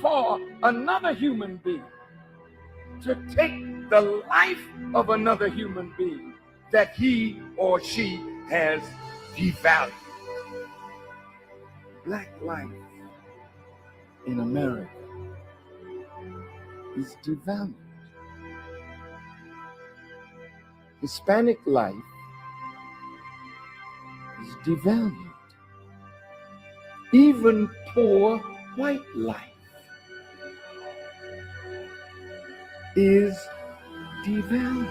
for another human being, to take the life of another human being that he or she has devalued. Black life in America is devalued. Hispanic life is devalued. Even poor white life is devalued.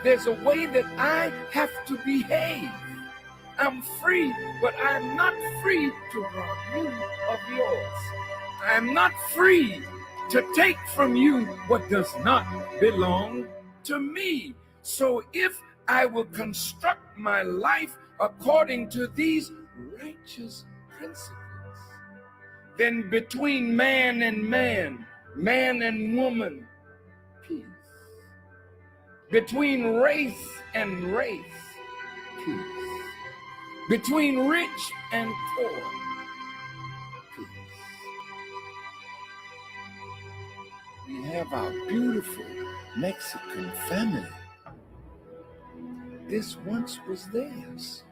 There's a way that I have to behave. I'm free, but I'm not free to rob you of yours. I'm not free to take from you what does not belong to me. So if I will construct my life according to these righteous principles, then between man and man, man and woman, peace. Between race and race, peace. Between rich and poor, peace. We have our beautiful Mexican family. This once was theirs.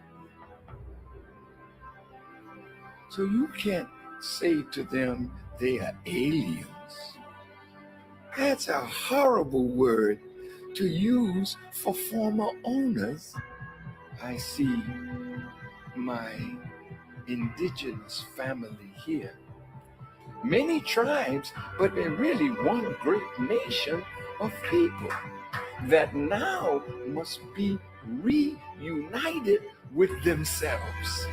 So you can't say to them they are aliens. That's a horrible word to use for former owners. I see my indigenous family here. Many tribes, but they're really one great nation of people that now must be reunited with themselves.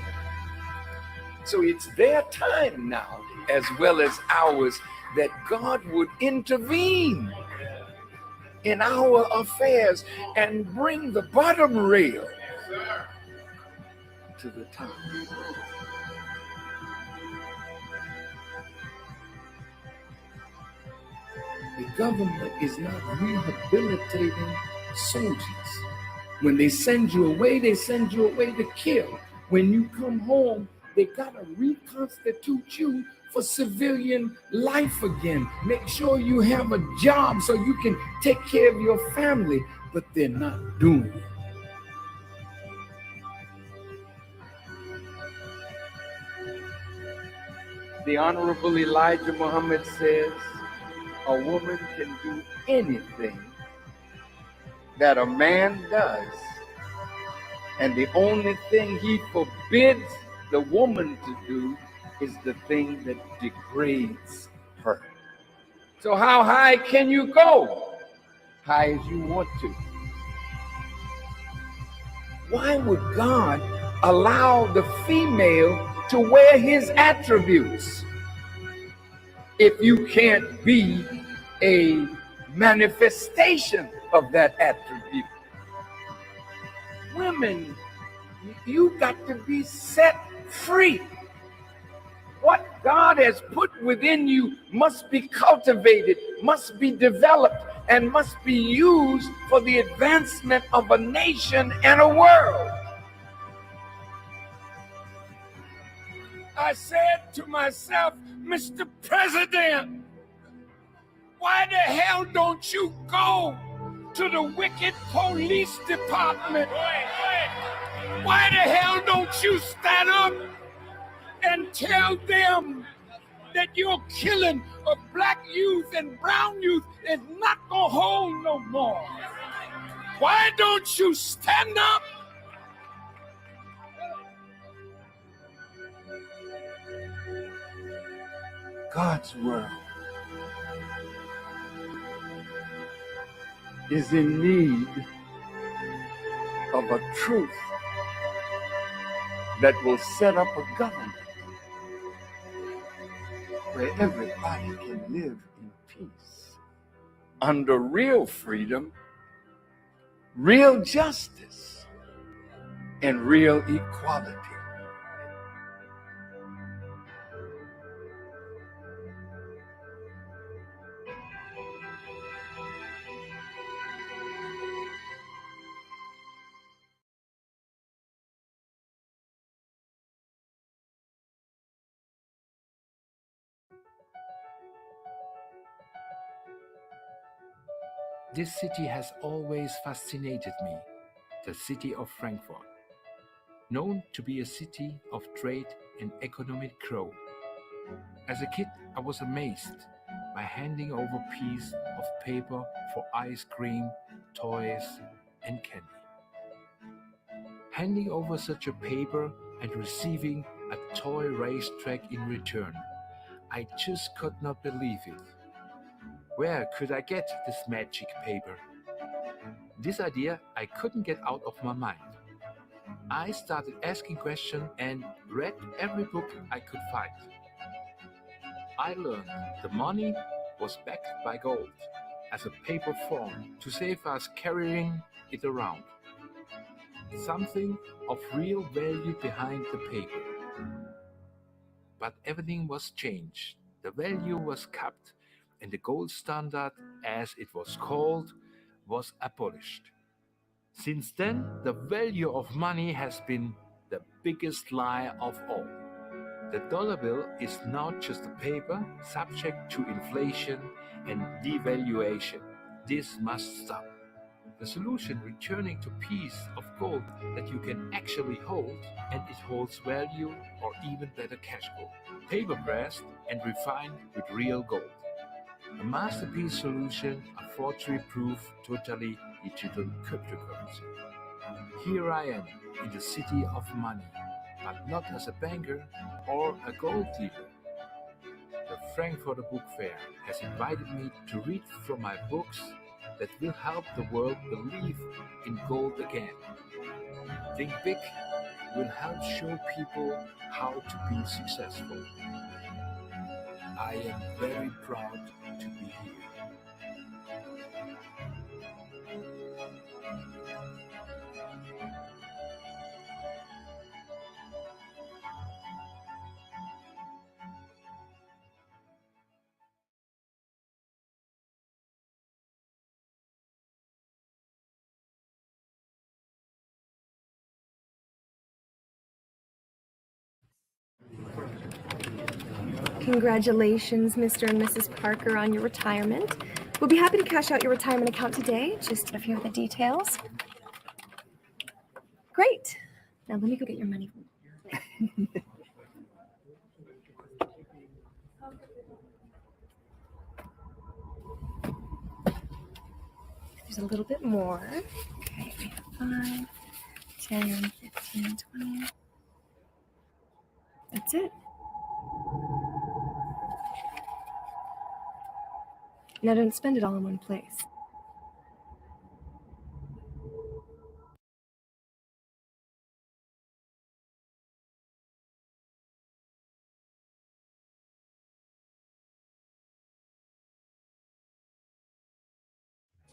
So it's their time now, as well as ours, that God would intervene in our affairs and bring the bottom rail to the top. The government is not rehabilitating soldiers. When they send you away to kill. When you come home, they gotta reconstitute you for civilian life again. Make sure you have a job so you can take care of your family, but they're not doing it. The Honorable Elijah Muhammad says, a woman can do anything that a man does, and the only thing he forbids the woman to do is the thing that degrades her. So how high can you go? High as you want to. Why would God allow the female to wear his attributes if you can't be a manifestation of that attribute? Women, you got to be set free. What God has put within you must be cultivated, must be developed, and must be used for the advancement of a nation and a world. I said to myself, Mr. President, why the hell don't you go to the wicked police department? Why the hell don't you stand up and tell them that your killing of black youth and brown youth is not gonna hold no more? Why don't you stand up? God's world is in need of a truth that will set up a government where everybody can live in peace, under real freedom, real justice, and real equality. This city has always fascinated me, the city of Frankfurt, known to be a city of trade and economic growth. As a kid, I was amazed by handing over a piece of paper for ice cream, toys, and candy. Handing over such a paper and receiving a toy racetrack in return, I just could not believe it. Where could I get this magic paper? This idea I couldn't get out of my mind. I started asking questions and read every book I could find. I learned the money was backed by gold as a paper form to save us carrying it around. Something of real value behind the paper. But everything was changed. The value was capped, and the gold standard, as it was called, was abolished. Since then, the value of money has been the biggest lie of all. The dollar bill is now just a paper subject to inflation and devaluation. This must stop. The solution returning to a piece of gold that you can actually hold, and it holds value, or even better, cash gold, paper pressed and refined with real gold. A masterpiece solution, a forgery-proof, totally digital cryptocurrency. Here I am in the city of money, but not as a banker or a gold dealer. The Frankfurter Book Fair has invited me to read from my books that will help the world believe in gold again. Think Big will help show people how to be successful. I am very proud to be here. Congratulations, Mr. and Mrs. Parker, on your retirement. We'll be happy to cash out your retirement account today. Just a few of the details. Great. Now let me go get your money. There's a little bit more. Okay, we have 5, 10, 15, 20. That's it. Now don't spend it all in one place.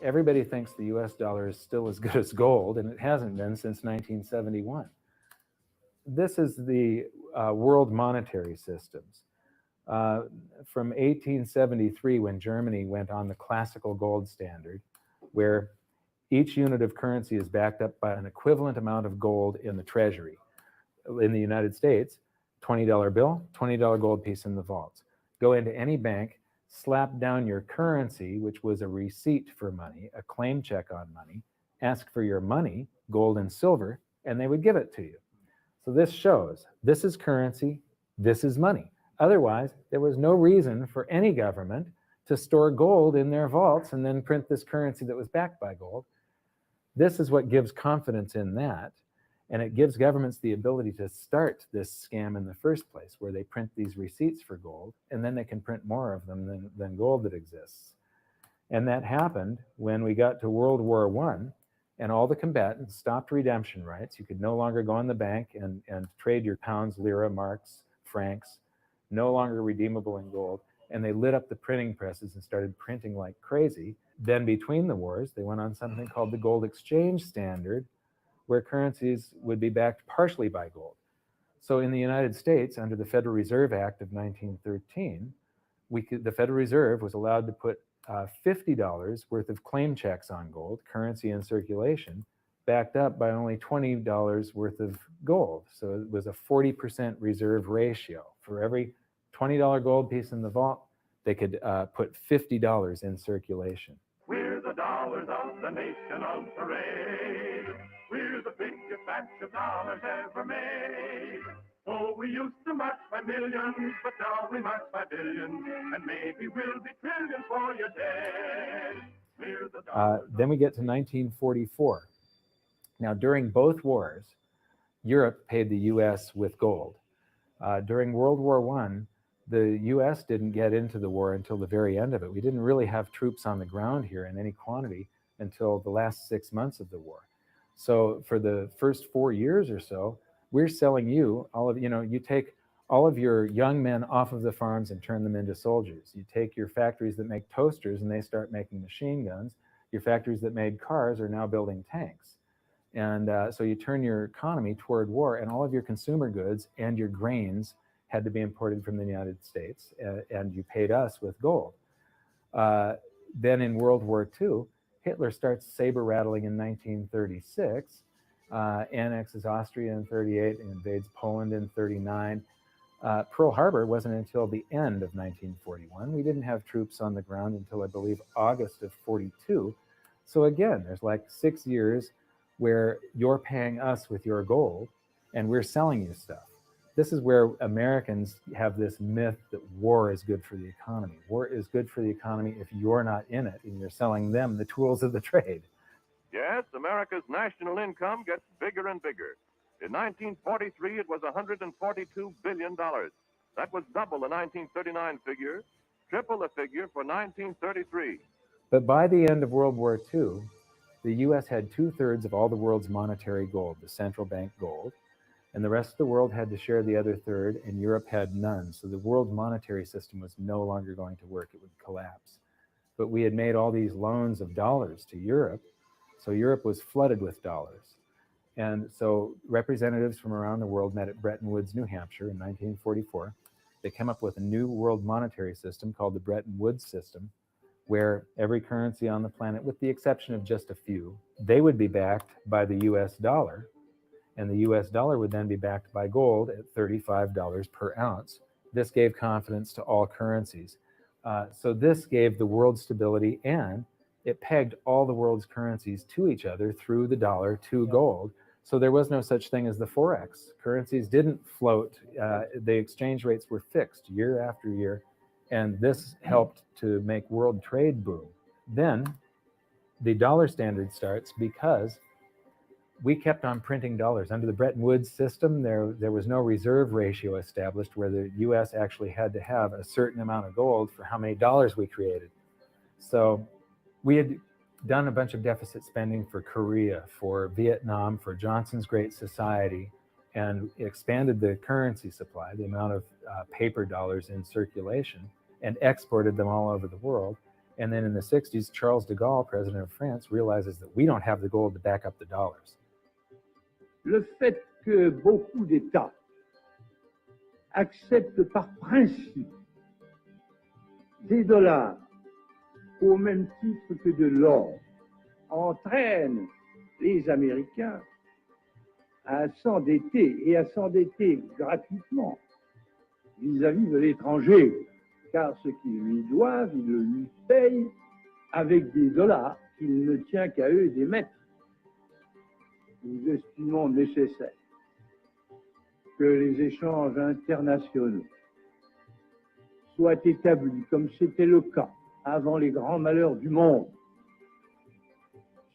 Everybody thinks the US dollar is still as good as gold, and it hasn't been since 1971. This is the world monetary systems. From 1873, when Germany went on the classical gold standard, where each unit of currency is backed up by an equivalent amount of gold in the treasury. In the United States, $20 bill, $20 gold piece in the vaults. Go into any bank, slap down your currency, which was a receipt for money, a claim check on money, ask for your money, gold and silver, and they would give it to you. So this shows this is currency, this is money. Otherwise, there was no reason for any government to store gold in their vaults and then print this currency that was backed by gold. This is what gives confidence in that. And it gives governments the ability to start this scam in the first place, where they print these receipts for gold, and then they can print more of them than gold that exists. And that happened when we got to World War I, and all the combatants stopped redemption rights. You could no longer go in the bank and trade your pounds, lira, marks, francs, no longer redeemable in gold. And they lit up the printing presses and started printing like crazy. Then between the wars, they went on something called the Gold Exchange Standard, where currencies would be backed partially by gold. So in the United States, under the Federal Reserve Act of 1913, the Federal Reserve was allowed to put $50 worth of claim checks on gold, currency in circulation, backed up by only $20 worth of gold. So it was a 40% reserve ratio. For every $20 gold piece in the vault, they could put $50 in circulation. We're the dollars of the national parade. We're the biggest batch of dollars ever made. Oh, we used to march by millions, but now we march by billions, and maybe we'll be trillions for your day. We're the dollars. Then we get to 1944. Now, during both wars, Europe paid the US with gold. During World War I, the US didn't get into the war until the very end of it. We didn't really have troops on the ground here in any quantity until the last 6 months of the war. So for the first 4 years or so, we're selling you all of, you take all of your young men off of the farms and turn them into soldiers. You take your factories that make toasters and they start making machine guns. Your factories that made cars are now building tanks. And so you turn your economy toward war, and all of your consumer goods and your grains had to be imported from the United States, and you paid us with gold. Then in World War II, Hitler starts saber rattling in 1936, annexes Austria in 38, and invades Poland in 39. Pearl Harbor wasn't until the end of 1941. We didn't have troops on the ground until, I believe, August of 42. So again, there's like 6 years where you're paying us with your gold and we're selling you stuff. This is where Americans have this myth that war is good for the economy. War is good for the economy if you're not in it and you're selling them the tools of the trade. Yes, America's national income gets bigger and bigger. In 1943, it was $142 billion. That was double the 1939 figure, triple the figure for 1933. But by the end of World War II, the US had 2/3 of all the world's monetary gold, the central bank gold, and the rest of the world had to share the other third, and Europe had none. So the world monetary system was no longer going to work. It would collapse. But we had made all these loans of dollars to Europe, so Europe was flooded with dollars. And so representatives from around the world met at Bretton Woods, New Hampshire in 1944. They came up with a new world monetary system called the Bretton Woods system, where every currency on the planet, with the exception of just a few, they would be backed by the US dollar, and the US dollar would then be backed by gold at $35 per ounce. This gave confidence to all currencies. So this gave the world stability, and it pegged all the world's currencies to each other through the dollar to gold. So there was no such thing as the Forex. Currencies didn't float. The exchange rates were fixed year after year. And this helped to make world trade boom. Then the dollar standard starts because we kept on printing dollars. Under the Bretton Woods system, there was no reserve ratio established where the US actually had to have a certain amount of gold for how many dollars we created. So we had done a bunch of deficit spending for Korea, for Vietnam, for Johnson's Great Society, and expanded the currency supply, the amount of paper dollars in circulation, and exported them all over the world. And then in the 60s, Charles de Gaulle, president of France, realizes that we don't have the gold to back up the dollars. Le fait que beaucoup d'États acceptent par principe des dollars au même titre que de l'or entraîne les Américains à s'endetter et à s'endetter gratuitement vis-à-vis de l'étranger, car ce qu'ils lui doivent, ils le lui payent avec des dollars qu'il ne tient qu'à eux d'émettre. Nous estimons nécessaire que les échanges internationaux soient établis, comme c'était le cas avant les grands malheurs du monde,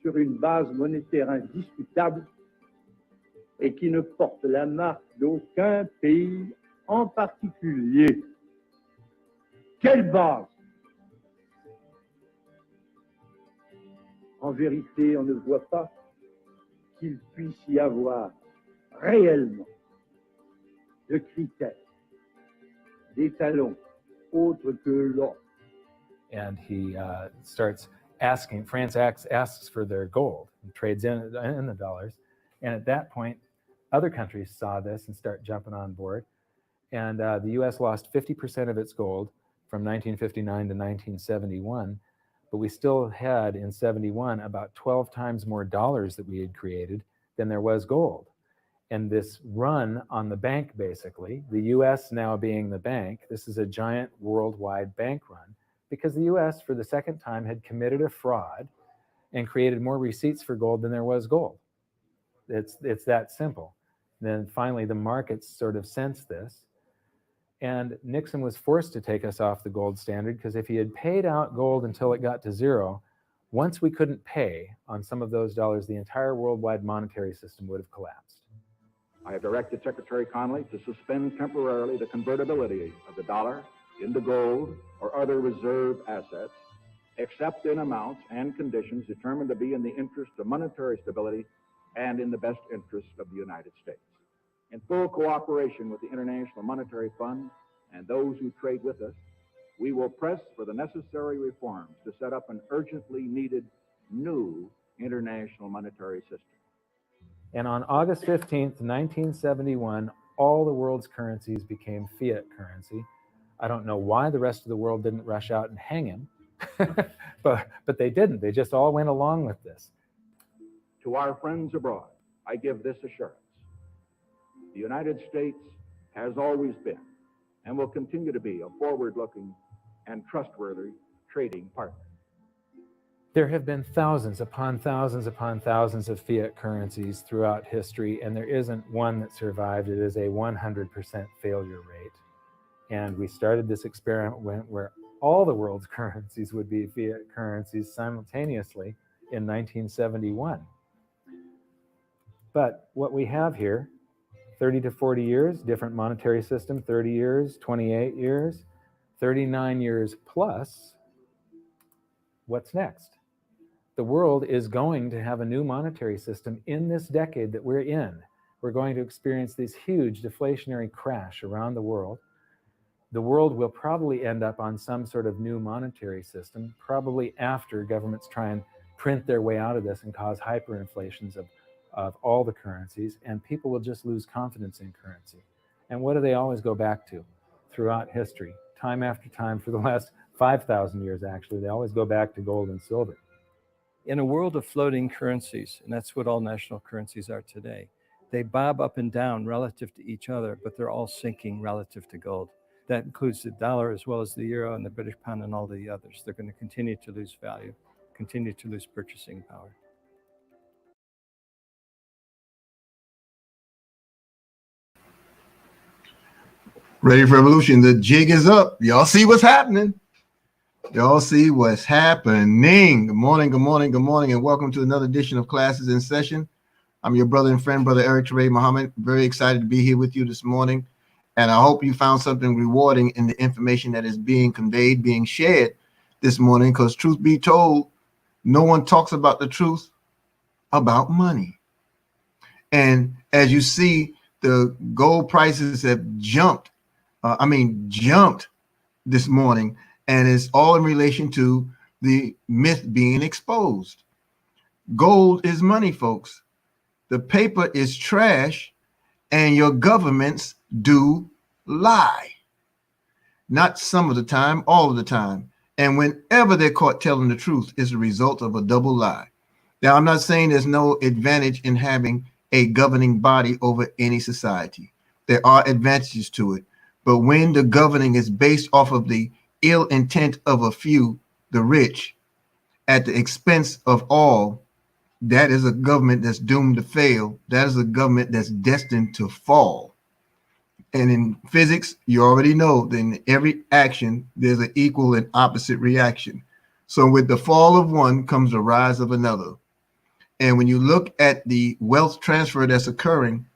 sur une base monétaire indiscutable et qui ne porte la marque d'aucun pays en particulier. Quelle base? En vérité, on ne voit pas qu'il puisse y avoir réellement de critères, d'étalons autres que l'or. And he starts asking, France asks for their gold and trades in the dollars. And at that point, other countries saw this and start jumping on board. And the US lost 50% of its gold from 1959 to 1971. But we still had in 71 about 12 times more dollars that we had created than there was gold. And this run on the bank, basically, the US now being the bank, this is a giant worldwide bank run, because the US, for the second time, had committed a fraud and created more receipts for gold than there was gold. It's that simple. Then finally, the markets sort of sensed this. And Nixon was forced to take us off the gold standard, because if he had paid out gold until it got to zero, once we couldn't pay on some of those dollars, the entire worldwide monetary system would have collapsed. I have directed Secretary Connally to suspend temporarily the convertibility of the dollar into gold or other reserve assets, except in amounts and conditions determined to be in the interest of monetary stability and in the best interest of the United States. In full cooperation with the International Monetary Fund and those who trade with us, we will press for the necessary reforms to set up an urgently needed new international monetary system. And on August 15th, 1971, all the world's currencies became fiat currency. I don't know why the rest of the world didn't rush out and hang him, but they didn't. They just all went along with this. To our friends abroad, I give this assurance. The United States has always been and will continue to be a forward-looking and trustworthy trading partner. There have been thousands upon thousands upon thousands of fiat currencies throughout history, and there isn't one that survived. It is a 100% failure rate. And we started this experiment where all the world's currencies would be fiat currencies simultaneously in 1971. But what we have here, 30 to 40 years, different monetary system, 30 years, 28 years, 39 years plus. What's next? The world is going to have a new monetary system in this decade that we're in. We're going to experience this huge deflationary crash around the world. The world will probably end up on some sort of new monetary system, probably after governments try and print their way out of this and cause hyperinflations of all the currencies, and people will just lose confidence in currency. And what do they always go back to throughout history? Time after time, for the last 5,000 years, actually, they always go back to gold and silver. In a world of floating currencies, and that's what all national currencies are today, they bob up and down relative to each other, but they're all sinking relative to gold. That includes the dollar as well as the euro and the British pound and all the others. They're going to continue to lose value, continue to lose purchasing power. Ready for revolution. The jig is up. Y'all see what's happening. Y'all see what's happening. Good morning, good morning, good morning, and welcome to another edition of Classes in Session. I'm your brother and friend, Brother Eric Teray Muhammad. Very excited to be here with you this morning. And I hope you found something rewarding in the information that is being conveyed, being shared this morning, because truth be told, no one talks about the truth about money. And as you see, the gold prices have jumped this morning, and it's all in relation to the myth being exposed. Gold is money, folks. The paper is trash, and your governments do lie. Not some of the time, all of the time. And whenever they're caught telling the truth, it's a result of a double lie. Now, I'm not saying there's no advantage in having a governing body over any society. There are advantages to it. But when the governing is based off of the ill intent of a few, the rich, at the expense of all, that is a government that's doomed to fail. That is a government that's destined to fall. And in physics, you already know that in every action, there's an equal and opposite reaction. So with the fall of one comes the rise of another. And when you look at the wealth transfer that's occurring,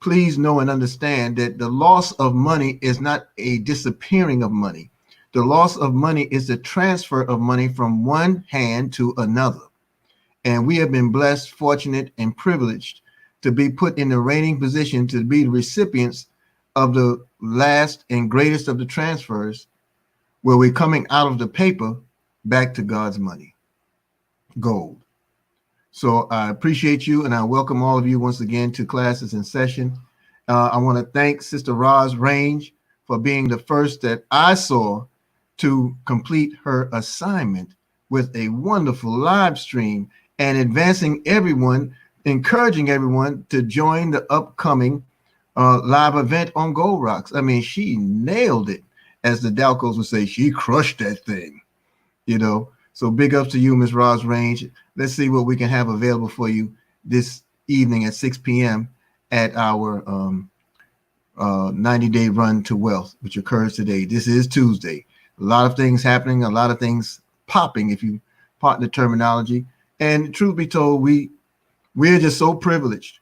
please know and understand that the loss of money is not a disappearing of money. The loss of money is the transfer of money from one hand to another. And we have been blessed, fortunate, and privileged to be put in the reigning position to be the recipients of the last and greatest of the transfers, where we're coming out of the paper back to God's money, gold. So I appreciate you, and I welcome all of you once again to Classes in Session. I want to thank Sister Roz Range for being the first that I saw to complete her assignment with a wonderful live stream and advancing everyone, encouraging everyone to join the upcoming live event on Gold Rocks. I mean, she nailed it, as the Dalcos would say. She crushed that thing, you know. So big ups to you, Ms. Roz Range. Let's see what we can have available for you this evening at 6 p.m. at our 90-day run to wealth, which occurs today. This is Tuesday. A lot of things happening, a lot of things popping, if you pardon the terminology. And truth be told, we're just so privileged.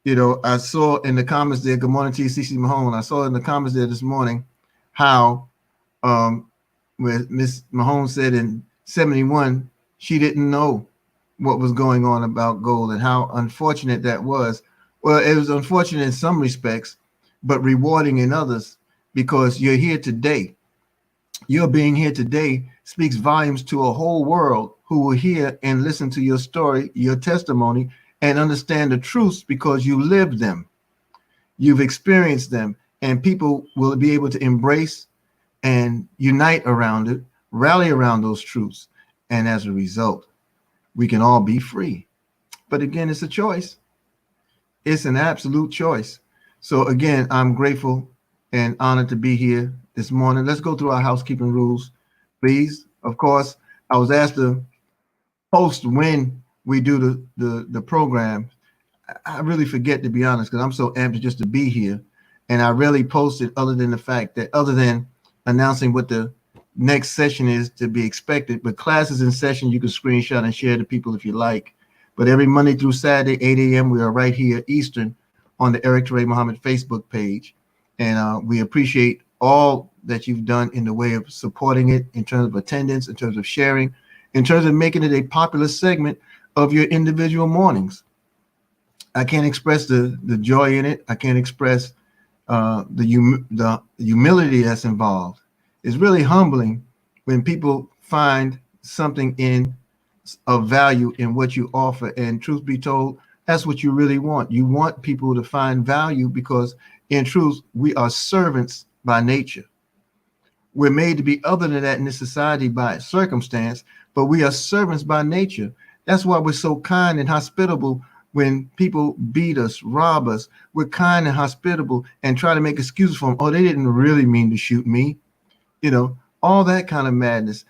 You know, I saw in the comments there, good morning to you, CC Mahone. I saw in the comments there this morning how where Miss Mahone said in 71, she didn't know what was going on about gold and how unfortunate that was. Well, it was unfortunate in some respects, but rewarding in others, because you're here today. Your being here today speaks volumes to a whole world who will hear and listen to your story, your testimony, and understand the truths because you lived them. You've experienced them, and people will be able to embrace and unite around it, rally around those truths. And as a result, we can all be free. But again, it's a choice. It's an absolute choice. So again, I'm grateful and honored to be here this morning. Let's go through our housekeeping rules, please. Of course, I was asked to post when we do the program. I really forget, to be honest, because I'm so amped just to be here. And I rarely post it other than the fact that, other than announcing what the next session is to be expected. But classes in session, you can screenshot and share to people if you like. But every Monday through Saturday, 8 a.m., we are right here Eastern on the Eric Teray Muhammad Facebook page. And we appreciate all that you've done in the way of supporting it, in terms of attendance, in terms of sharing, in terms of making it a popular segment of your individual mornings. I can't express the joy in it. I can't express the humility that's involved. It's really humbling when people find something of value in what you offer. And truth be told, that's what you really want. You want people to find value because, in truth, we are servants by nature. We're made to be other than that in this society by circumstance, but we are servants by nature. That's why we're so kind and hospitable. When people beat us, rob us, we're kind and hospitable and try to make excuses for them. Oh, they didn't really mean to shoot me. You know, all that kind of madness.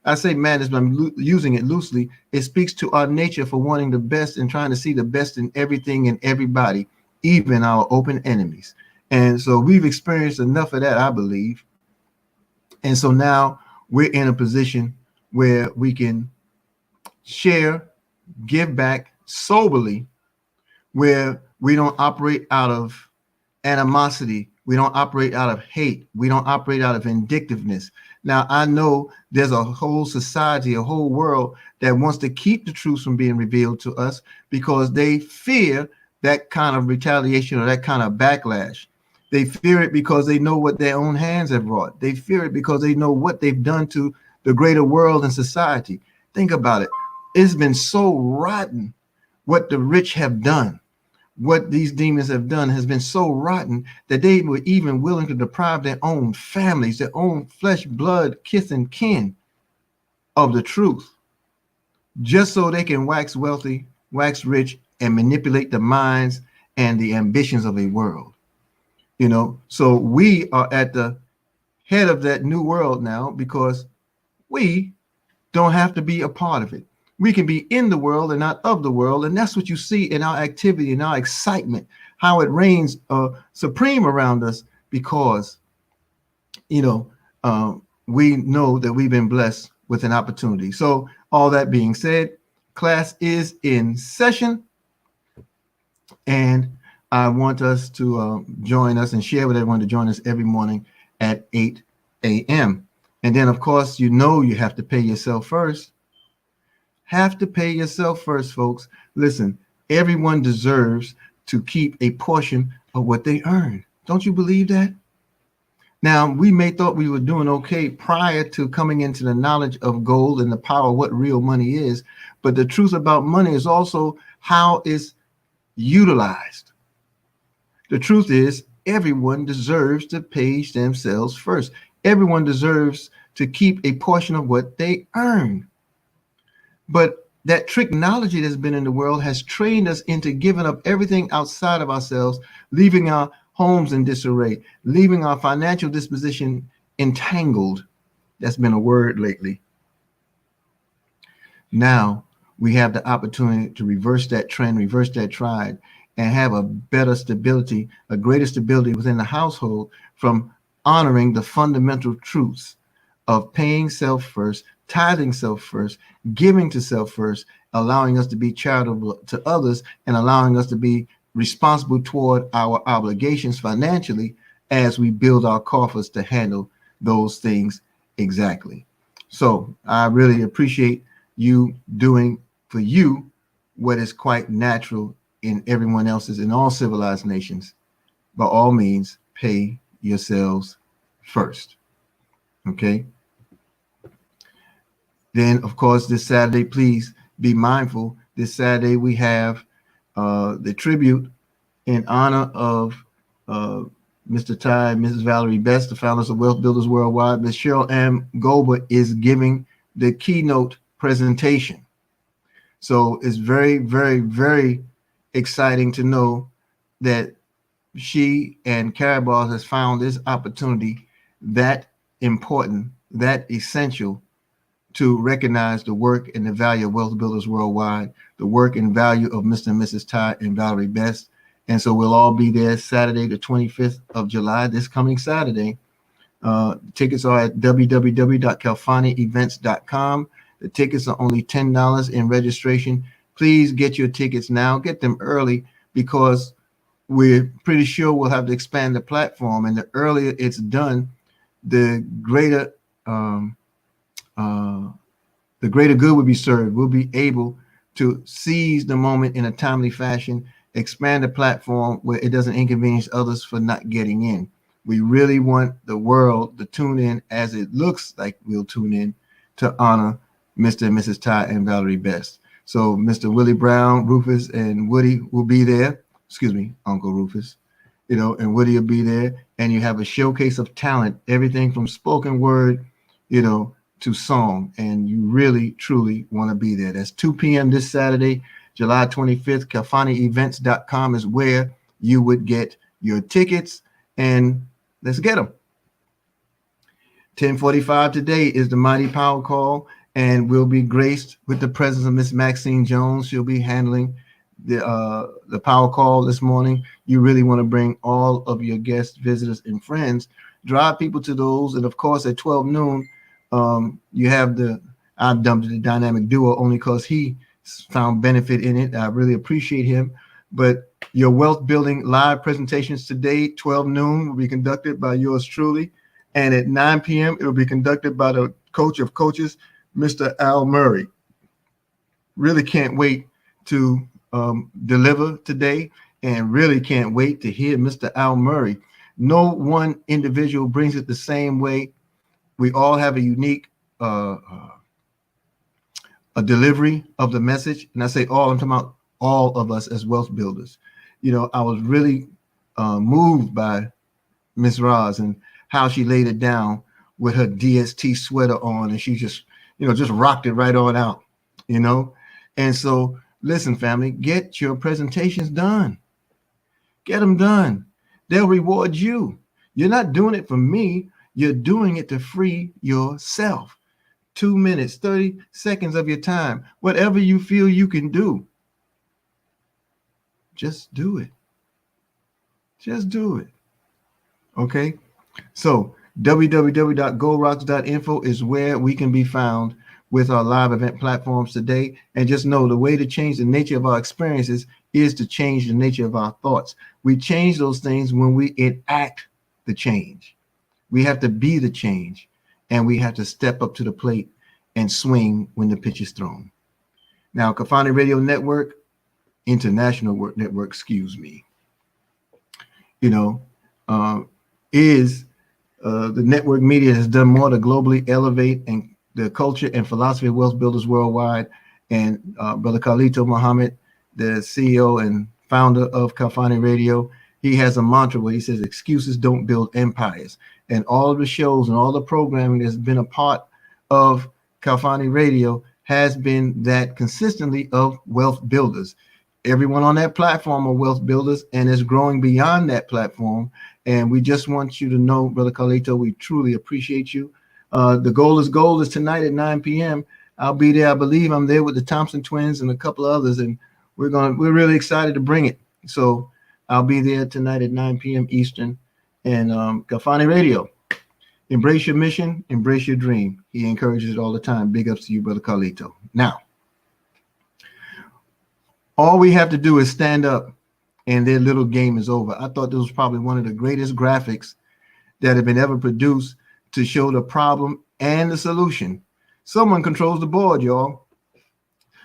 I say madness, but I'm using it loosely. It speaks to our nature for wanting the best and trying to see the best in everything and everybody, even our open enemies. And so we've experienced enough of that, I believe. And so now we're in a position where we can share, give back soberly, where we don't operate out of animosity. We don't operate out of hate. We don't operate out of vindictiveness. Now, I know there's a whole society, a whole world that wants to keep the truth from being revealed to us because they fear that kind of retaliation or that kind of backlash. They fear it because they know what their own hands have wrought. They fear it because they know what they've done to the greater world and society. Think about it. It's been so rotten. What the rich have done, what these demons have done has been so rotten that they were even willing to deprive their own families, their own flesh, blood, kith and kin of the truth, just so they can wax wealthy, wax rich, and manipulate the minds and the ambitions of a world. You know, so we are at the head of that new world now because we don't have to be a part of it. We can be in the world and not of the world. And that's what you see in our activity and our excitement, how it reigns supreme around us because, you know, we know that we've been blessed with an opportunity. So all that being said, class is in session. And I want us to join us and share with everyone to join us every morning at 8 a.m. And then, of course, you know you have to pay yourself first. Have to pay yourself first, folks. Listen, everyone deserves to keep a portion of what they earn. Don't you believe that? Now, we may thought we were doing okay prior to coming into the knowledge of gold and the power of what real money is. But the truth about money is also how it's utilized. The truth is everyone deserves to pay themselves first. Everyone deserves to keep a portion of what they earn. But that technology that's been in the world has trained us into giving up everything outside of ourselves, leaving our homes in disarray, leaving our financial disposition entangled. That's been a word lately. Now we have the opportunity to reverse that trend, reverse that trend, and have a better stability, a greater stability within the household from honoring the fundamental truths of paying self first, tithing self first, giving to self first, allowing us to be charitable to others, and allowing us to be responsible toward our obligations financially as we build our coffers to handle those things exactly. So I really appreciate you doing for you what is quite natural in everyone else's, in all civilized nations. By all means, pay yourselves first. Okay. Then, of course, this Saturday, please be mindful. This Saturday, we have the tribute in honor of Mr. Ty and Mrs. Valerie Best, the founders of Wealth Builders Worldwide. Ms. Cheryl M. Goldberg is giving the keynote presentation. So it's very, very, very exciting to know that she and Carabar has found this opportunity that important, that essential to recognize the work and the value of Wealth Builders Worldwide, the work and value of Mr. and Mrs. Ty and Valerie Best. And so we'll all be there Saturday, the 25th of July, this coming Saturday. Tickets are at www.calfanievents.com. The tickets are only $10 in registration. Please get your tickets now. Get them early because we're pretty sure we'll have to expand the platform. And the earlier it's done, the greater good will be served. We'll be able to seize the moment in a timely fashion, expand the platform where it doesn't inconvenience others for not getting in. We really want the world to tune in as it looks like we'll tune in to honor Mr. and Mrs. Ty and Valerie Best. So Mr. Willie Brown, Rufus, and Woody will be there. Excuse me, Uncle Rufus. And Woody will be there. And you have a showcase of talent, everything from spoken word, to song, and you really, truly want to be there. That's 2 p.m. this Saturday, July 25th. CalfaniEvents.com is where you would get your tickets, and let's get them. 10:45 today is the Mighty Power Call, and we'll be graced with the presence of Miss Maxine Jones. She'll be handling the power call this morning. You really want to bring all of your guests, visitors, and friends. Drive people to those, and of course, at 12 noon, you have I've dumped the dynamic duo only because he found benefit in it. I really appreciate him. But your wealth building live presentations today, 12 noon, will be conducted by yours truly. And at 9 p.m., it will be conducted by the coach of coaches, Mr. Al Murray. Really can't wait to deliver today, and really can't wait to hear Mr. Al Murray. No one individual brings it the same way. We all have a unique a delivery of the message. And I say all, I'm talking about all of us as wealth builders. I was really moved by Miss Roz and how she laid it down with her DST sweater on, and she just rocked it right on out, And so, listen, family, get your presentations done. Get them done. They'll reward you. You're not doing it for me. You're doing it to free yourself. 2 minutes, 30 seconds of your time, whatever you feel you can do. Just do it. Just do it. Okay? So www.goldrocks.info is where we can be found with our live event platforms today. And just know the way to change the nature of our experiences is to change the nature of our thoughts. We change those things when we enact the change. We have to be the change, and we have to step up to the plate and swing when the pitch is thrown. Now, Kafani Radio Network, International Network, excuse me, is the network media has done more to globally elevate and the culture and philosophy of wealth builders worldwide. And Brother Khalito Muhammad, the CEO and founder of Kafani Radio, he has a mantra where he says, excuses don't build empires. And all of the shows and all the programming that's been a part of Kafani Radio has been that consistently of wealth builders. Everyone on that platform are wealth builders, and it's growing beyond that platform. And we just want you to know, Brother Carlito, we truly appreciate you. The goal is tonight at 9 p.m. I'll be there. I believe I'm there with the Thompson twins and a couple of others, and we're really excited to bring it. So I'll be there tonight at 9 p.m. Eastern, and Galfani Radio. Embrace your mission, embrace your dream. He encourages it all the time. Big ups to you, Brother Carlito. Now, all we have to do is stand up, and their little game is over. I thought this was probably one of the greatest graphics that have been ever produced to show the problem and the solution. Someone controls the board, y'all.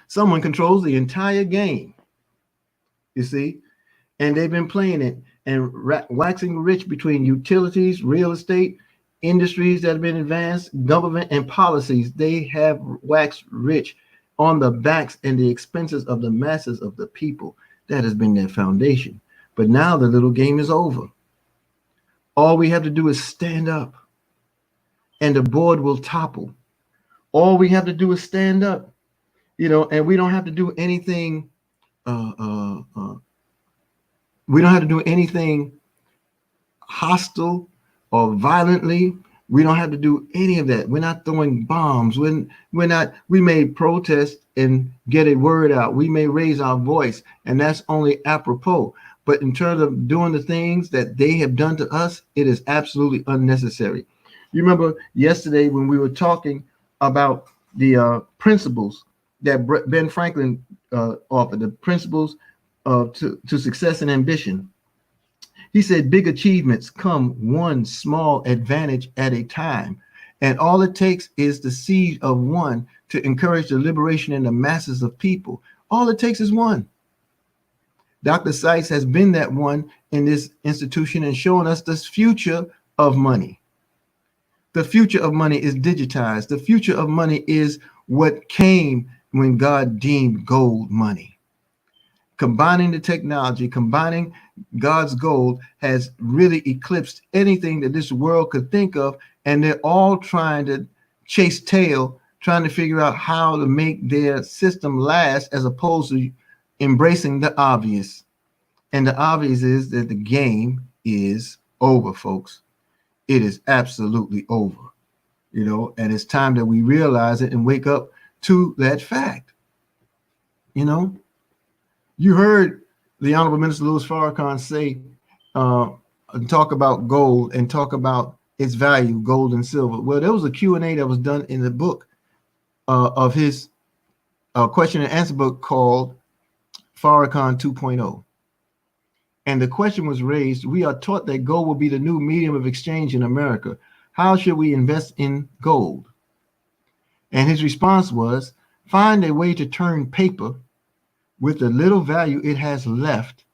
Someone controls the entire game, you see? And they've been playing it and waxing rich between utilities, real estate, industries that have been advanced, government, and policies. They have waxed rich on the backs and the expenses of the masses of the people. That has been their foundation. But now the little game is over. All we have to do is stand up, and the board will topple. All we have to do is stand up, and we don't have to do anything. We don't have to do anything hostile or violently. We don't have to do any of that. We're not throwing bombs. We may protest and get a word out. We may raise our voice, and that's only apropos. But in terms of doing the things that they have done to us, it is absolutely unnecessary. You remember yesterday when we were talking about the principles that Ben Franklin offered, the principles to success and ambition. He said big achievements come one small advantage at a time. And all it takes is the seed of one to encourage the liberation in the masses of people. All it takes is one. Dr. Sykes has been that one in this institution and showing us this future of money. The future of money is digitized. The future of money is what came when God deemed gold money. Combining the technology, combining God's gold has really eclipsed anything that this world could think of. And they're all trying to chase tail, trying to figure out how to make their system last as opposed to embracing the obvious. And the obvious is that the game is over, folks. It is absolutely over, and it's time that we realize it and wake up to that fact. You heard the Honorable Minister Louis Farrakhan say, talk about gold and talk about its value, gold and silver. Well, there was a Q&A that was done in the book of his question and answer book called Farrakhan 2.0. And the question was raised, we are taught that gold will be the new medium of exchange in America. How should we invest in gold? And his response was, find a way to turn paper with the little value it has left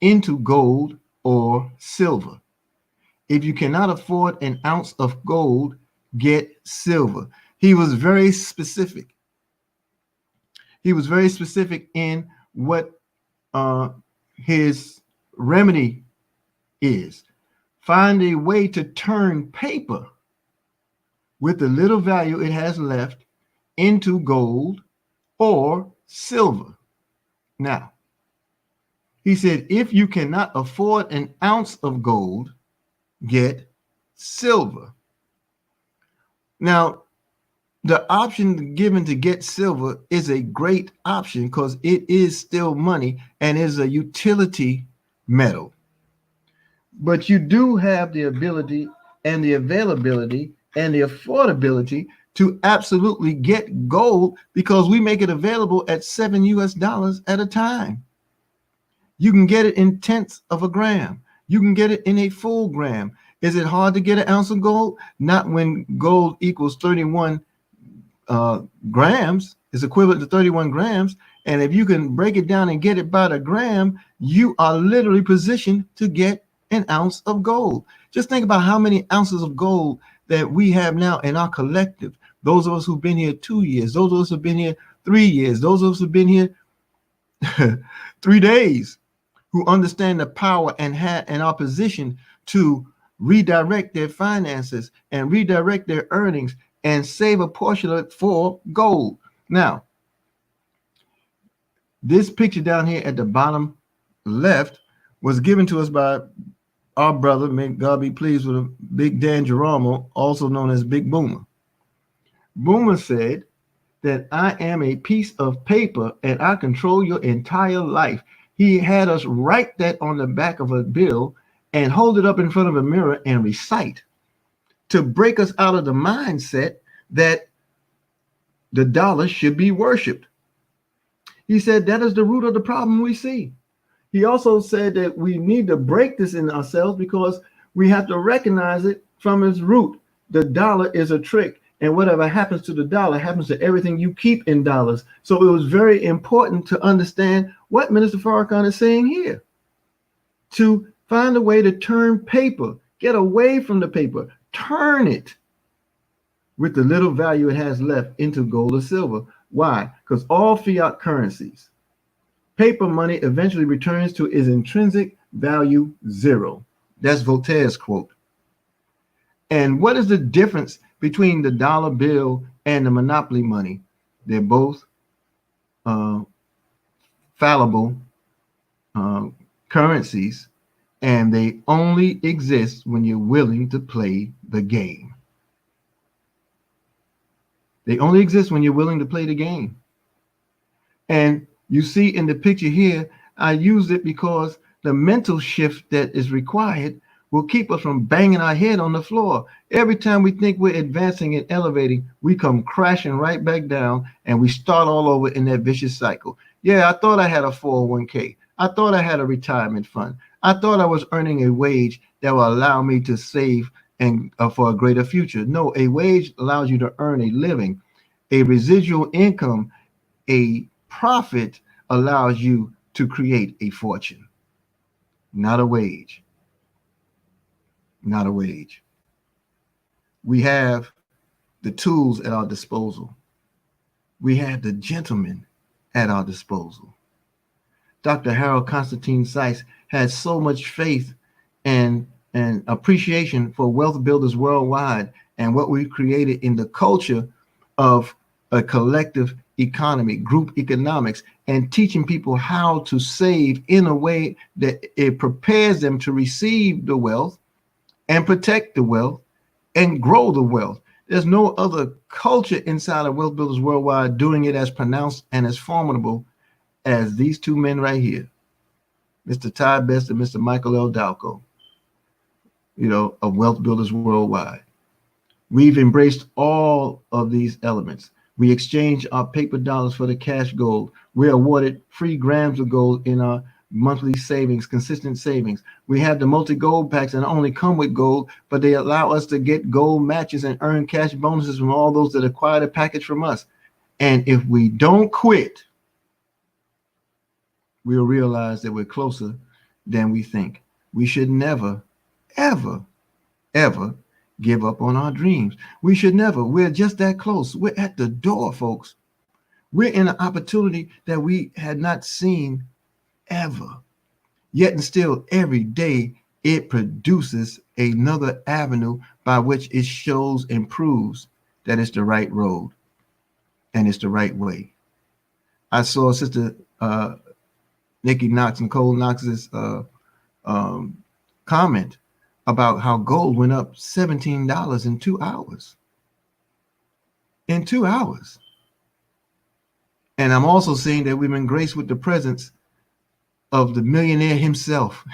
into gold or silver. If you cannot afford an ounce of gold, get silver. He was very specific. He was very specific in what his remedy is. Find a way to turn paper with the little value it has left into gold or silver. Now, he said, if you cannot afford an ounce of gold, get silver. Now, the option given to get silver is a great option because it is still money and is a utility metal. But you do have the ability and the availability and the affordability to absolutely get gold because we make it available at $7 US at a time. You can get it in tenths of a gram. You can get it in a full gram. Is it hard to get an ounce of gold? Not when gold equals 31 grams, is equivalent to 31 grams. And if you can break it down and get it by the gram, you are literally positioned to get an ounce of gold. Just think about how many ounces of gold that we have now in our collective. Those of us who've been here 2 years, those of us who've been here 3 years, those of us who've been here 3 days, who understand the power and our position to redirect their finances and redirect their earnings and save a portion of it for gold. Now, this picture down here at the bottom left was given to us by our brother, may God be pleased with him, Big Dan Geronimo, also known as Big Boomer. Boomer said, that I am a piece of paper and I control your entire life. He had us write that on the back of a bill and hold it up in front of a mirror and recite to break us out of the mindset that the dollar should be worshiped. He said that is the root of the problem we see. He also said that we need to break this in ourselves because we have to recognize it from its root. The dollar is a trick, and whatever happens to the dollar happens to everything you keep in dollars. So it was very important to understand what Minister Farrakhan is saying here. To find a way to turn paper, get away from the paper, turn it with the little value it has left into gold or silver. Why? Because all fiat currencies, paper money eventually returns to its intrinsic value zero. That's Voltaire's quote. And what is the difference between the dollar bill and the monopoly money? They're both fallible currencies, and they only exist when you're willing to play the game. They only exist when you're willing to play the game. And you see in the picture here, I used it because the mental shift that is required will keep us from banging our head on the floor. Every time we think we're advancing and elevating, we come crashing right back down and we start all over in that vicious cycle. Yeah, I thought I had a 401k. I thought I had a retirement fund. I thought I was earning a wage that will allow me to save and for a greater future. No, a wage allows you to earn a living. A residual income, a profit, allows you to create a fortune, not a wage. Not a wage. We have the tools at our disposal. We have the gentlemen at our disposal. Dr. Harold Constantine Sykes had so much faith and appreciation for wealth builders worldwide and what we've created in the culture of a collective economy, group economics, and teaching people how to save in a way that it prepares them to receive the wealth and protect the wealth and grow the wealth. There's no other culture inside of Wealth Builders Worldwide doing it as pronounced and as formidable as these two men right here, Mr. Ty Best and Mr. Michael L. Dalco, of Wealth Builders Worldwide. We've embraced all of these elements. We exchange our paper dollars for the cash gold. We're awarded free grams of gold in our monthly savings, consistent savings. We have the multi-gold packs that not only come with gold, but they allow us to get gold matches and earn cash bonuses from all those that acquire the package from us. And if we don't quit, we'll realize that we're closer than we think. We should never, ever, ever give up on our dreams. We should never. We're just that close. We're at the door, folks. We're in an opportunity that we had not seen ever. Yet and still, every day, it produces another avenue by which it shows and proves that it's the right road and it's the right way. I saw Sister Nikki Knox, Nicole Knox's comment about how gold went up $17 in 2 hours. In 2 hours. And I'm also seeing that we've been graced with the presence of the millionaire himself,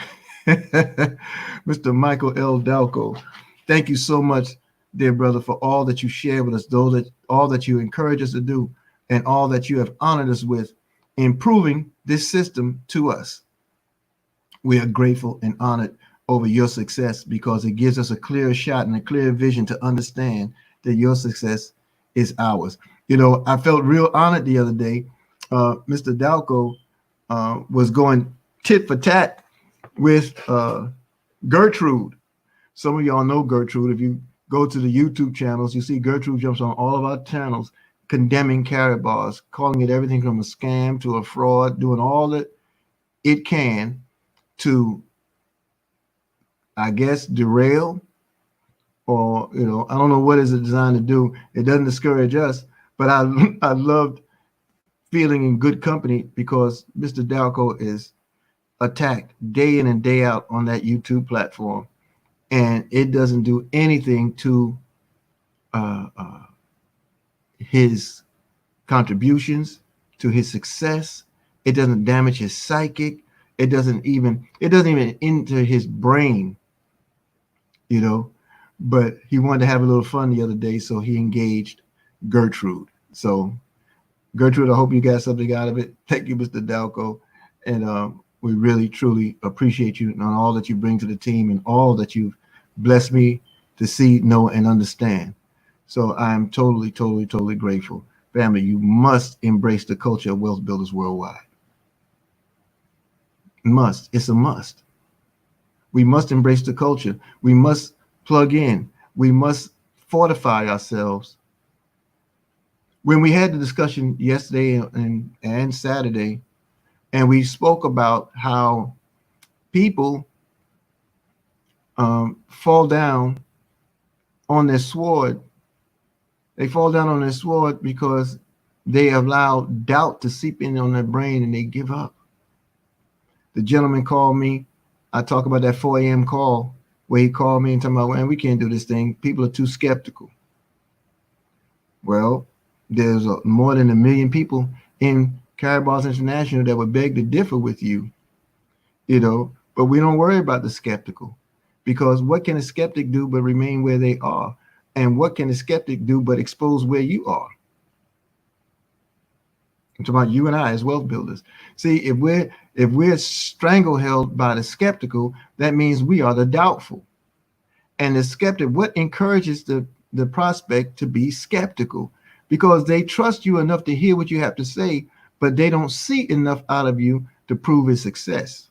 Mr. Michael L. Dalco. Thank you so much, dear brother, for all that you share with us, all that you encourage us to do, and all that you have honored us with, improving this system to us. We are grateful and honored over your success because it gives us a clear shot and a clear vision to understand that your success is ours. I felt real honored the other day. Mr. Dalco was going tit for tat with Gertrude. Some of y'all know Gertrude. If you go to the YouTube channels, you see Gertrude jumps on all of our channels condemning carrot bars, calling it everything from a scam to a fraud, doing all that it can to, I guess, derail, or I don't know what is it designed to do. It doesn't discourage us, but I loved feeling in good company because Mr. Dalco is attacked day in and day out on that YouTube platform, and it doesn't do anything to his contributions to his success. It doesn't damage his psychic. It doesn't even enter his brain, you know. But he wanted to have a little fun the other day, so he engaged Gertrude. So Gertrude, I hope you got something out of it. Thank you, Mr. Dalco. And we really, truly appreciate you and all that you bring to the team and all that you've blessed me to see, know, and understand. So I'm totally, totally, totally grateful. Family, you must embrace the culture of wealth builders worldwide. Must. It's a must. We must embrace the culture. We must plug in. We must fortify ourselves. When we had the discussion yesterday and Saturday, and we spoke about how people fall down on their sword. They fall down on their sword because they allow doubt to seep in on their brain and they give up. The gentleman called me. I talk about that 4 a.m. call where he called me and talking about, man, we can't do this thing. People are too skeptical. Well, there's more than 1 million people in Caraballs International that would beg to differ with you, you know, but we don't worry about the skeptical, because what can a skeptic do but remain where they are? And what can a skeptic do but expose where you are? I'm talking about you and I as wealth builders. See, if we're strangled by the skeptical, that means we are the doubtful. And the skeptic, what encourages the prospect to be skeptical? Because they trust you enough to hear what you have to say, but they don't see enough out of you to prove his success.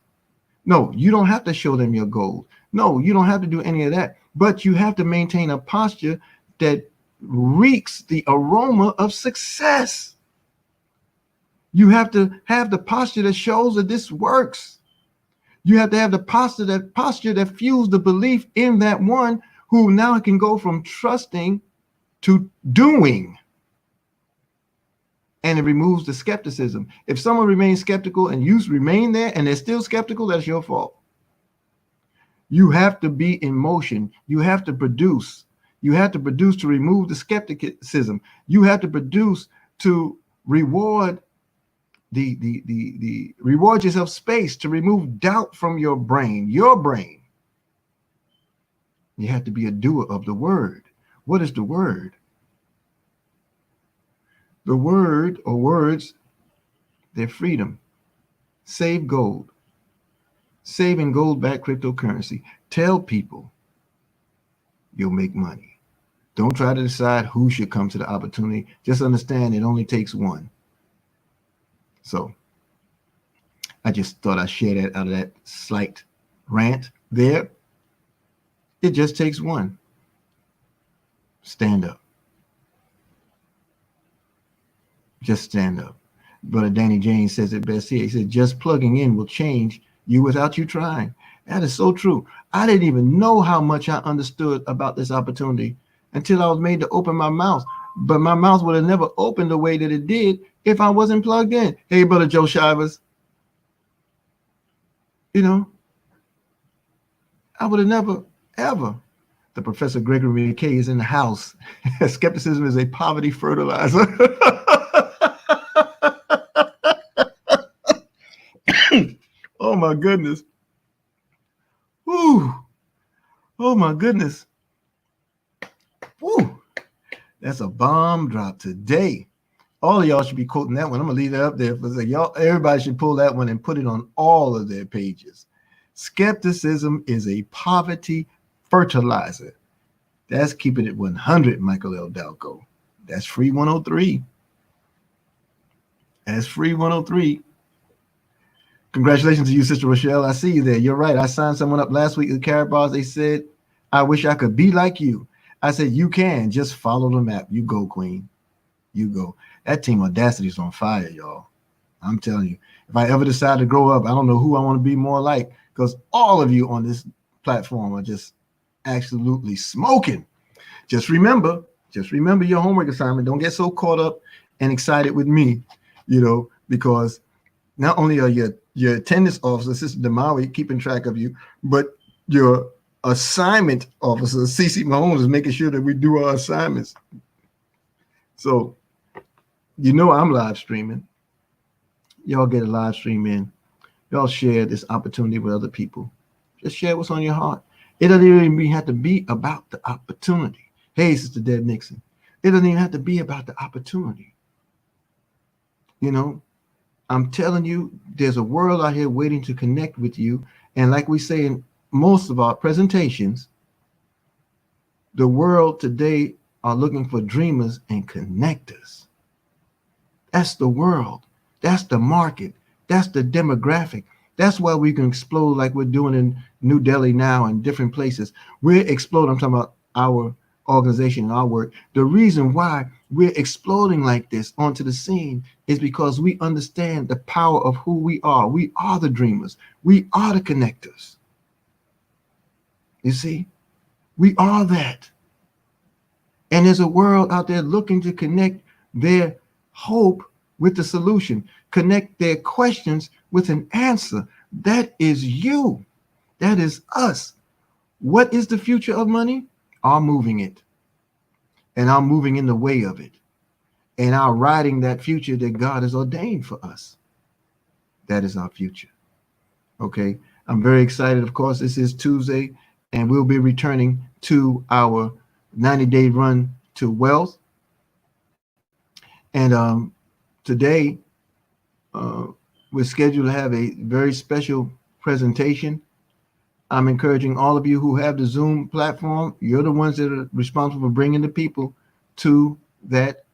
No, you don't have to show them your gold. No, you don't have to do any of that. But you have to maintain a posture that reeks the aroma of success. You have to have the posture that shows that this works. You have to have the posture that fuels the belief in that one who now can go from trusting to doing. And it removes the skepticism. If someone remains skeptical and you remain there and they're still skeptical, that's your fault. You have to be in motion. You have to produce. You have to produce to remove the skepticism. You have to produce to reward reward yourself space to remove doubt from your brain. Your brain. You have to be a doer of the word. What is the word? The word or words, they're freedom. Save gold. Save in gold-backed cryptocurrency. Tell people you'll make money. Don't try to decide who should come to the opportunity. Just understand it only takes one. So I just thought I'd share that out of that slight rant there. It just takes one. Stand up. Just stand up. Brother Danny James says it best here. He said, just plugging in will change you without you trying. That is so true. I didn't even know how much I understood about this opportunity until I was made to open my mouth. But my mouth would have never opened the way that it did if I wasn't plugged in. Hey, Brother Joe Shivers. You know, I would have never, ever. The Professor Gregory McKay is in the house. Skepticism is a poverty fertilizer. Oh my goodness. Woo. Oh my goodness. Woo. That's a bomb drop today. All of y'all should be quoting that one. I'm gonna leave that up there for a second. Y'all, everybody should pull that one and put it on all of their pages. Skepticism is a poverty fertilizer. That's keeping it 100, Michael L. Dalco. That's free 103. That's free 103. Congratulations to you, Sister Rochelle. I see you there. You're right. I signed someone up last week at Caraballs. They said, I wish I could be like you. I said, you can. Just follow the map. You go, Queen. You go. That team Audacity is on fire, y'all. I'm telling you. If I ever decide to grow up, I don't know who I want to be more like, because all of you on this platform are just absolutely smoking. Just remember your homework assignment. Don't get so caught up and excited with me, you know, because not only are your attendance officer, Sister Demawi, keeping track of you, but your assignment officer, CC Mahomes, is making sure that we do our assignments. So You know I'm live streaming. Y'all get a live stream in. Y'all share this opportunity with other people. Just share what's on your heart. It doesn't even have to be about the opportunity. Hey, Sister Deb Nixon. It doesn't even have to be about the opportunity. You know, I'm telling you, there's a world out here waiting to connect with you. And like we say in most of our presentations, the world today are looking for dreamers and connectors. That's the world. That's the market. That's the demographic. That's why we can explode like we're doing in New Delhi now and different places. We're exploding. I'm talking about our organization, our work. The reason why we're exploding like this onto the scene is because we understand the power of who we are. We are the dreamers. We are the connectors. You see, we are that. And there's a world out there looking to connect their hope with the solution, connect their questions with an answer. That is you. That is us. What is the future of money? Our moving it. And our moving in the way of it. And our riding that future that God has ordained for us. That is our future. Okay. I'm very excited. Of course, this is Tuesday, and we'll be returning to our 90-day run to wealth. And today, we're scheduled to have a very special presentation. I'm encouraging all of you who have the Zoom platform. You're the ones that are responsible for bringing the people to that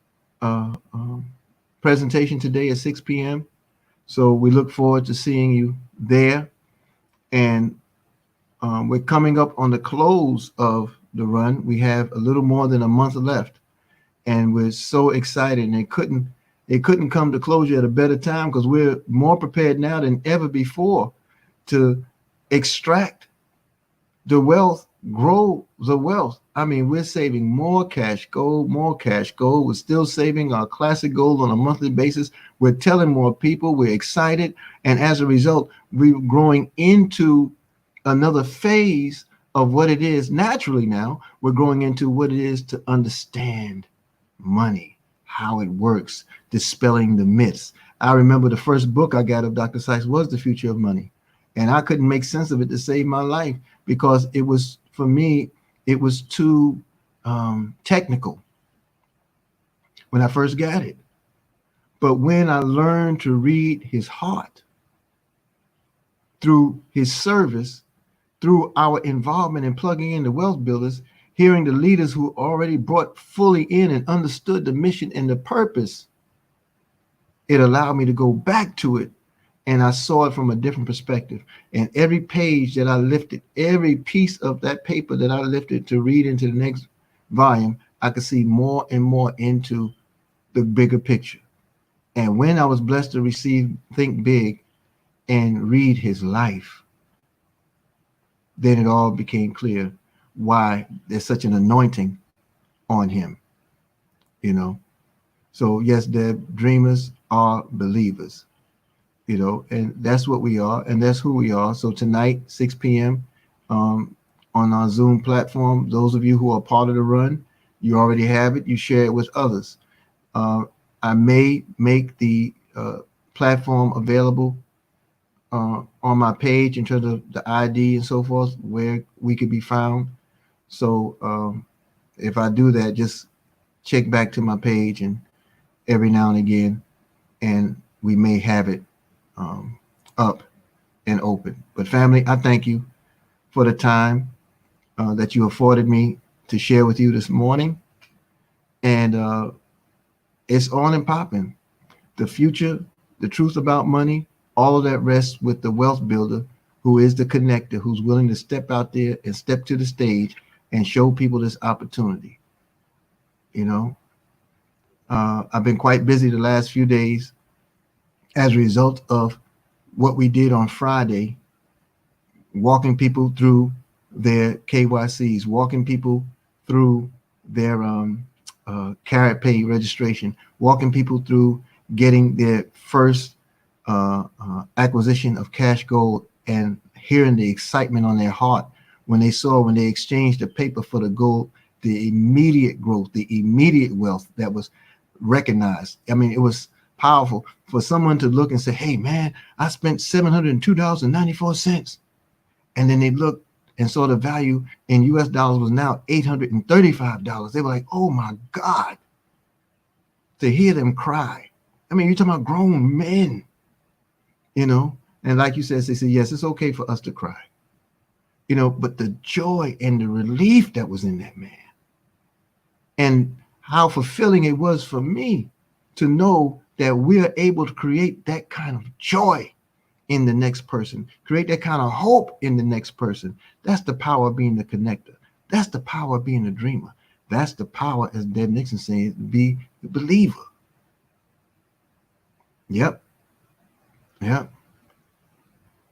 presentation today at 6 p.m. So we look forward to seeing you there. And we're coming up on the close of the run. We have a little more than a month left, and we're so excited. And it couldn't come to closure at a better time, because we're more prepared now than ever before to extract the wealth, grow the wealth. I mean, we're saving more cash gold. We're still saving our classic gold on a monthly basis. We're telling more people. We're excited. And as a result, we're growing into another phase of what it is naturally now. We're growing into what it is to understand money, how it works, dispelling the myths. I remember the first book I got of Dr. Sykes was The Future of Money. And I couldn't make sense of it to save my life, because it was, for me, it was too technical when I first got it. But when I learned to read his heart through his service, through our involvement in plugging in the wealth builders, hearing the leaders who already brought fully in and understood the mission and the purpose, it allowed me to go back to it. And I saw it from a different perspective. And every page that I lifted, every piece of that paper that I lifted to read into the next volume, I could see more and more into the bigger picture. And when I was blessed to receive Think Big and read his life, then it all became clear why there's such an anointing on him, you know. So yes, Deb, dreamers are believers. You know, and that's what we are, and that's who we are. So tonight, 6 p.m. On our Zoom platform, those of you who are part of the run, you already have it. You share it with others. I may make the platform available on my page in terms of the ID and so forth, where we could be found. So if I do that, just check back to my page and every now and again, and we may have it up and open. But family, I thank you for the time that you afforded me to share with you this morning. And it's on and popping. The future, the truth about money, all of that rests with the wealth builder, who is the connector, who's willing to step out there and step to the stage and show people this opportunity. You know, I've been quite busy the last few days as a result of what we did on Friday, walking people through their KYCs, walking people through their Carrot Pay registration, walking people through getting their first acquisition of cash gold, and hearing the excitement on their heart when they exchanged the paper for the gold, the immediate growth, the immediate wealth that was recognized. I mean, it was powerful for someone to look and say, hey, man, I spent $702.94. And then they looked and saw the value in US dollars was now $835. They were like, oh, my God. To hear them cry. I mean, you're talking about grown men, you know, and like you said, they said, yes, it's okay for us to cry, you know, but the joy and the relief that was in that man and how fulfilling it was for me to know that we're able to create that kind of joy in the next person, create that kind of hope in the next person. That's the power of being the connector. That's the power of being a dreamer. That's the power, as Deb Nixon said, be the believer. Yep.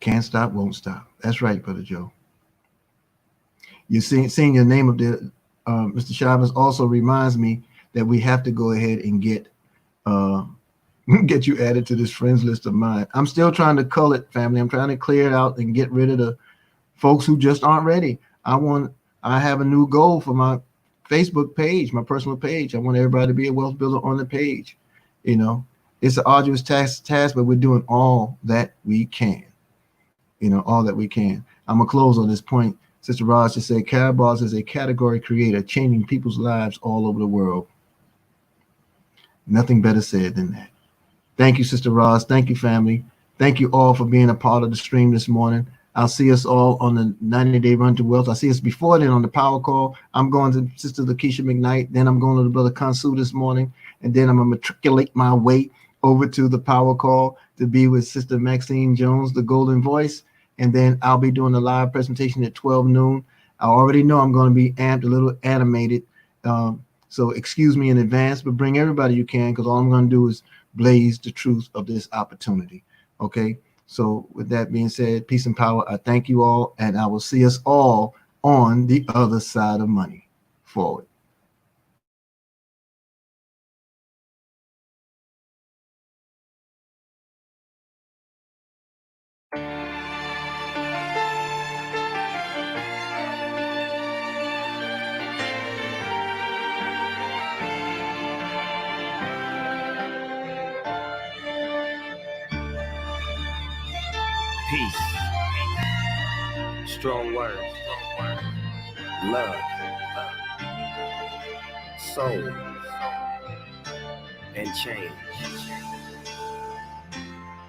Can't stop, won't stop. That's right, Brother Joe. You're seeing your name up there, Mr. Chavez, also reminds me that we have to go ahead and get you added to this friends list of mine. I'm still trying to cull it, family. I'm trying to clear it out and get rid of the folks who just aren't ready. I have a new goal for my Facebook page, my personal page. I want everybody to be a wealth builder on the page. You know, it's an arduous task, but we're doing all that we can. You know, all that we can. I'm gonna close on this point. Sister Roz just said, Carabal's is a category creator, changing people's lives all over the world. Nothing better said than that. Thank you, Sister Roz. Thank you, family. Thank you all for being a part of the stream this morning. I'll see us all on the 90-day run to wealth. I'll see us before then on the power call. I'm going to Sister Lakeisha McKnight. Then I'm going to Brother Kansu this morning. And then I'm going to matriculate my way over to the power call to be with Sister Maxine Jones, the Golden Voice. And then I'll be doing a live presentation at 12 noon. I already know I'm going to be amped, a little animated. So excuse me in advance, but bring everybody you can, because all I'm going to do is blaze the truth of this opportunity. Okay? So with that being said, peace and power. I thank you all, and I will see us all on the other side of money. Forward. Peace. Strong words. Love. Soul. And change.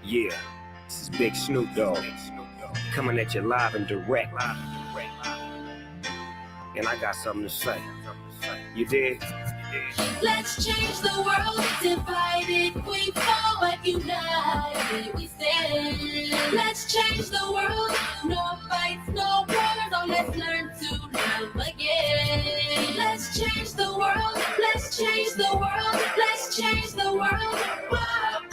Yeah. This is Big Snoop Dogg. Coming at you live and direct. And I got something to say. You dig? Let's change the world. Divided we fall, but united we stand. Let's change the world. No fights, no wars. Oh, let's learn to love again. Let's change the world. Let's change the world. Let's change the world. Whoa,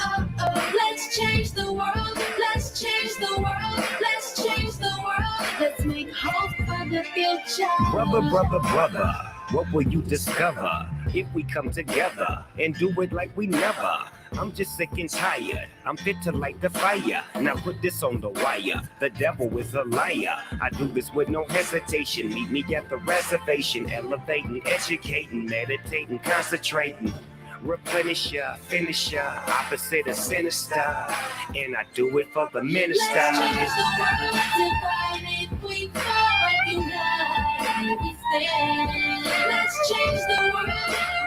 oh, oh. Let's change the world. Let's change the world. Let's change the world. Let's make hope for the future. Brother. What will you discover if we come together and do it like we never? I'm just sick and tired. I'm fit to light the fire. Now put this on the wire. The devil is a liar. I do this with no hesitation. Meet me at the reservation. Elevating, educating, meditating, concentrating. Replenish ya, finish ya, opposite of sinister. And I do it for the minister. Let's change the world. Divided we fall, but united we stand. Let's change the world.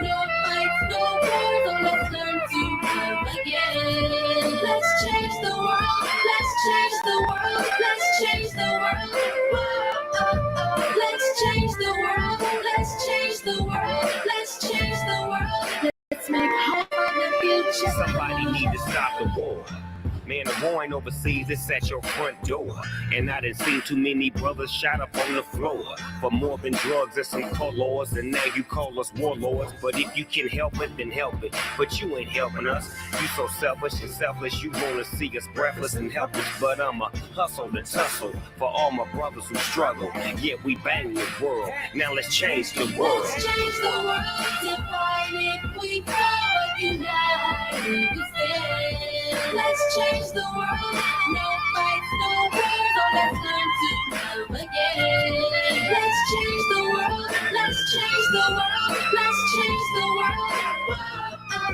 No fights, no wars. Oh, let's learn to love again. Let's change the world. Let's change the world. Let's change the world. Whoa, oh, oh. Let's change the world. Let's change the world. Let's change the world. Let's make hope for the future. Somebody need to stop the war. Man, the war ain't overseas, it's at your front door. And I done seen too many brothers shot up on the floor for more than drugs and some colors. And now you call us warlords. But if you can help it, then help it. But you ain't helping us. You so selfish and selfless, you wanna see us breathless and helpless. But I'ma hustle and tussle for all my brothers who struggle. Yet we bang the world. Now let's change the world. Let's change the world. Divided we fall, united we stand. Let's change the world. No fights, no wars. Oh, let's learn to love again. Let's change the world. Let's change the world. Let's change the world. Whoa, oh,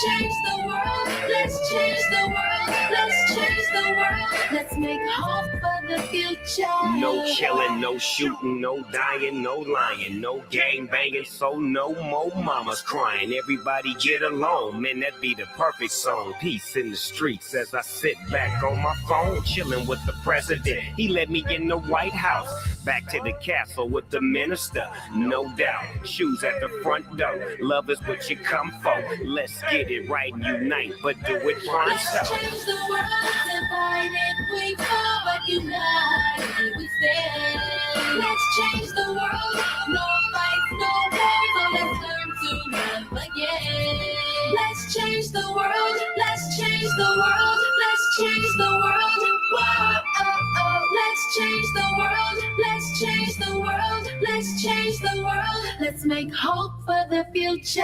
change the world. Let's change the world. Let's change the world. Let's make hope for the future. No killing, no shooting, no dying, no lying, no gang banging, so no more mamas crying. Everybody get along, man, that'd be the perfect song. Peace in the streets as I sit back on my phone, chilling with the president. He let me in the White House, back to the castle with the minister, no doubt. Shoes at the front door, love is what you come for. Let's get it right and unite, but do it pronto. Let's change the world, divided we fall, but united we stand. Let's change the world, no fights, no wars, oh, let's learn to love again. Let's change the world, let's change the world, let's change the world. Whoa, oh, oh, let's change the world, let's change the world, let's change the world. Let's make hope for the future.